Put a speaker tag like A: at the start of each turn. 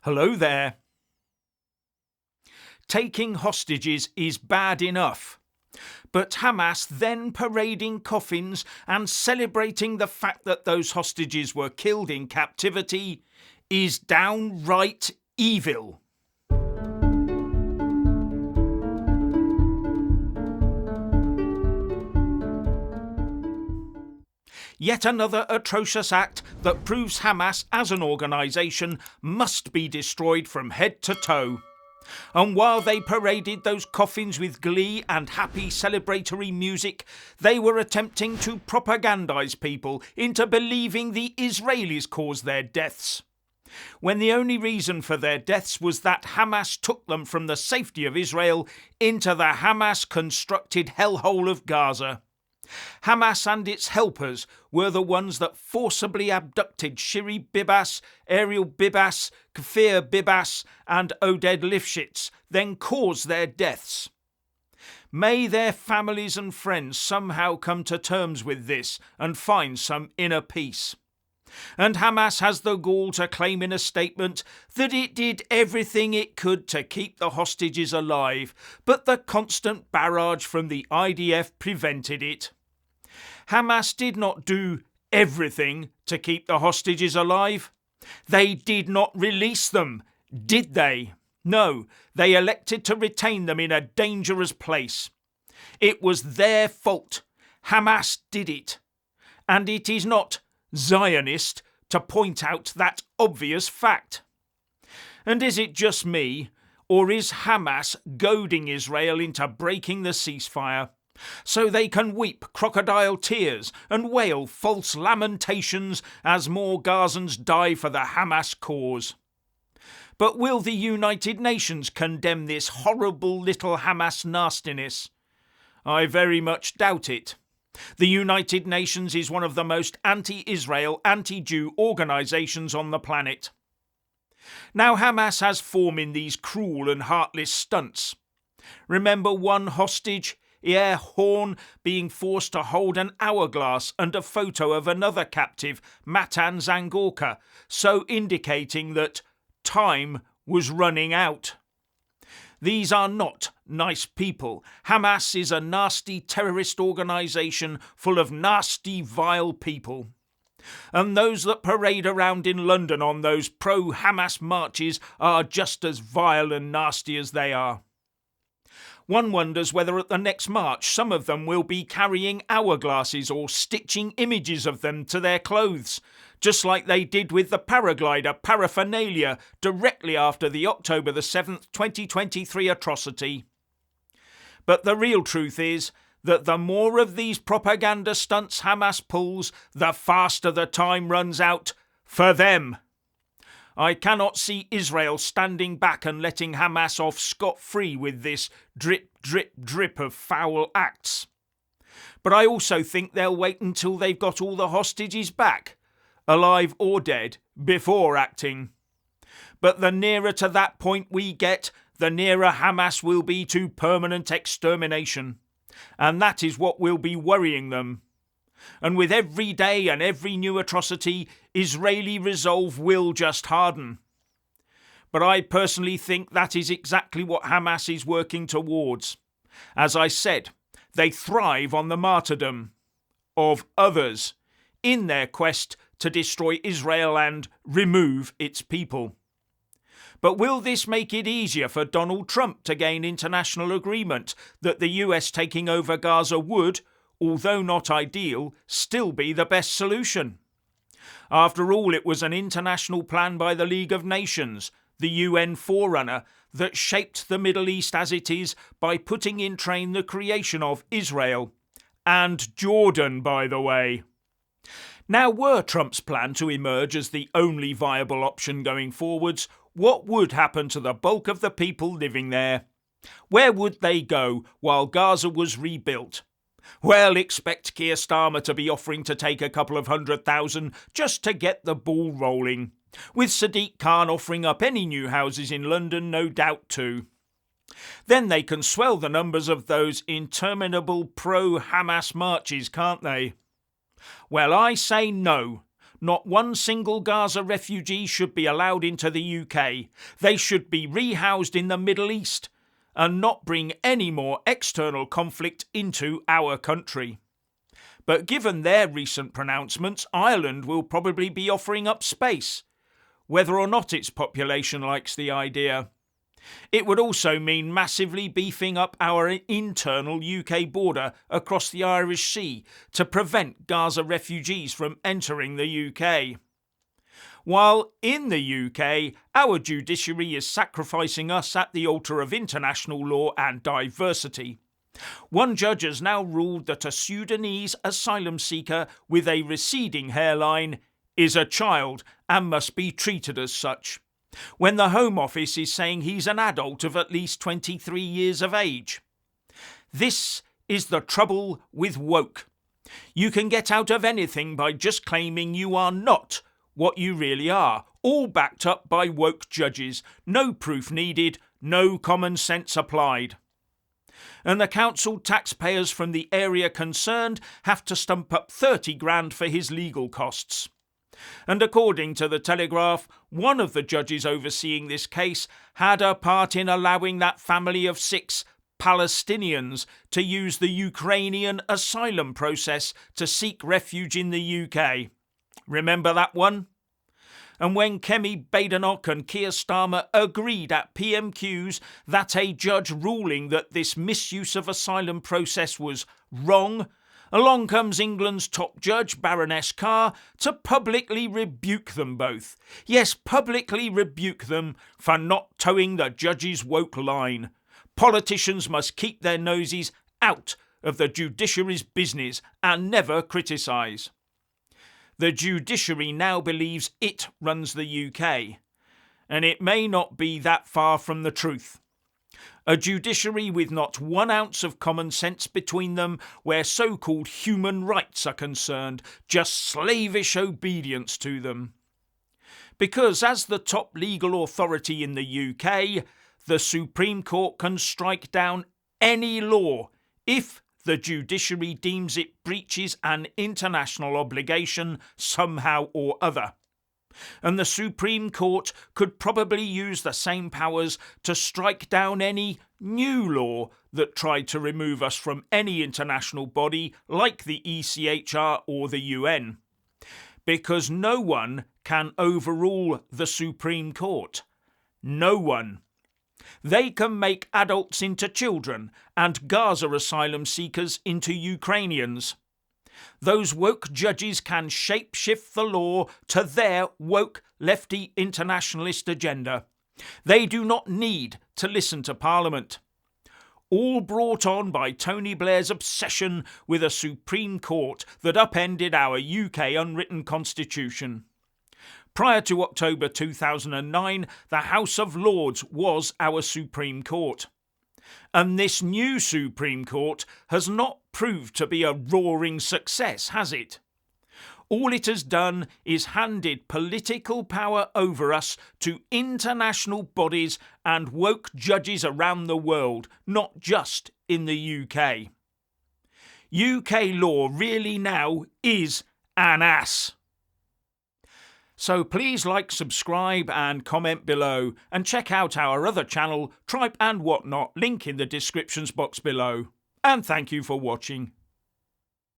A: Hello there. Taking hostages is bad enough, but Hamas then parading coffins and celebrating the fact that those hostages were killed in captivity is downright evil. Yet another atrocious act that proves Hamas as an organisation must be destroyed from head to toe. And while they paraded those coffins with glee and happy celebratory music, they were attempting to propagandise people into believing the Israelis caused their deaths, when the only reason for their deaths was that Hamas took them from the safety of Israel into the Hamas-constructed hellhole of Gaza. Hamas and its helpers were the ones that forcibly abducted Shiri Bibas, Ariel Bibas, Kfir Bibas and Oded Lifshitz, then caused their deaths. May their families and friends somehow come to terms with this and find some inner peace. And Hamas has the gall to claim in a statement that it did everything it could to keep the hostages alive, but the constant barrage from the IDF prevented it. Hamas did not do everything to keep the hostages alive. They did not release them, did they? No, they elected to retain them in a dangerous place. It was their fault. Hamas did it. And it is not Zionist to point out that obvious fact. And is it just me, or is Hamas goading Israel into breaking the ceasefire so they can weep crocodile tears and wail false lamentations as more Gazans die for the Hamas cause? But will the United Nations condemn this horrible little Hamas nastiness? I very much doubt it. The United Nations is one of the most anti-Israel, anti-Jew organisations on the planet. Now Hamas has form in these cruel and heartless stunts. Remember one hostage, Yair Horn, being forced to hold an hourglass and a photo of another captive, Matan Zangorka, so indicating that time was running out. These are not nice people. Hamas is a nasty terrorist organisation full of nasty, vile people. And those that parade around in London on those pro-Hamas marches are just as vile and nasty as they are. One wonders whether at the next march some of them will be carrying hourglasses or stitching images of them to their clothes, just like they did with the paraglider paraphernalia directly after the October the 7th, 2023 atrocity. But the real truth is that the more of these propaganda stunts Hamas pulls, the faster the time runs out for them. I cannot see Israel standing back and letting Hamas off scot-free with this drip, drip, drip of foul acts. But I also think they'll wait until they've got all the hostages back, alive or dead, before acting. But the nearer to that point we get, the nearer Hamas will be to permanent extermination. And that is what will be worrying them. And with every day and every new atrocity, Israeli resolve will just harden. But I personally think that is exactly what Hamas is working towards. As I said, they thrive on the martyrdom of others in their quest to destroy Israel and remove its people. But will this make it easier for Donald Trump to gain international agreement that the US taking over Gaza would, although not ideal, still be the best solution? After all, it was an international plan by the League of Nations, the UN forerunner, that shaped the Middle East as it is by putting in train the creation of Israel. And Jordan, by the way. Now, were Trump's plan to emerge as the only viable option going forwards, what would happen to the bulk of the people living there? Where would they go while Gaza was rebuilt? Well, expect Keir Starmer to be offering to take a couple of 100,000 just to get the ball rolling, with Sadiq Khan offering up any new houses in London, no doubt too. Then they can swell the numbers of those interminable pro-Hamas marches, can't they? Well, I say no, not one single Gaza refugee should be allowed into the UK. They should be rehoused in the Middle East and not bring any more external conflict into our country. But given their recent pronouncements, Ireland will probably be offering up space, whether or not its population likes the idea. It would also mean massively beefing up our internal UK border across the Irish Sea to prevent Gaza refugees from entering the UK. While in the UK, our judiciary is sacrificing us at the altar of international law and diversity. One judge has now ruled that a Sudanese asylum seeker with a receding hairline is a child and must be treated as such, when the Home Office is saying he's an adult of at least 23 years of age. This is the trouble with woke. You can get out of anything by just claiming you are not what you really are, all backed up by woke judges. No proof needed, no common sense applied. And the council taxpayers from the area concerned have to stump up 30 grand for his legal costs. And according to the Telegraph, one of the judges overseeing this case had a part in allowing that family of 6 Palestinians to use the Ukrainian asylum process to seek refuge in the UK. Remember that one? And when Kemi Badenoch and Keir Starmer agreed at PMQs that a judge ruling that this misuse of asylum process was wrong, along comes England's top judge, Baroness Carr, to publicly rebuke them both. Yes, publicly rebuke them for not towing the judge's woke line. Politicians must keep their noses out of the judiciary's business and never criticise. The judiciary now believes it runs the UK, and it may not be that far from the truth. A judiciary with not 1 ounce of common sense between them where so-called human rights are concerned, just slavish obedience to them. Because as the top legal authority in the UK, the Supreme Court can strike down any law if the judiciary deems it breaches an international obligation somehow or other. And the Supreme Court could probably use the same powers to strike down any new law that tried to remove us from any international body like the ECHR or the UN. Because no one can overrule the Supreme Court. No one. They can make adults into children and Gaza asylum seekers into Ukrainians. Those woke judges can shape-shift the law to their woke lefty internationalist agenda. They do not need to listen to Parliament. All brought on by Tony Blair's obsession with a Supreme Court that upended our UK unwritten constitution. Prior to October 2009, the House of Lords was our Supreme Court. And this new Supreme Court has not proved to be a roaring success, has it? All it has done is handed political power over us to international bodies and woke judges around the world, not just in the UK. UK law really now is an ass. So please like, subscribe and comment below, and check out our other channel, Tripe and Whatnot, link in the descriptions box below. And thank you for watching.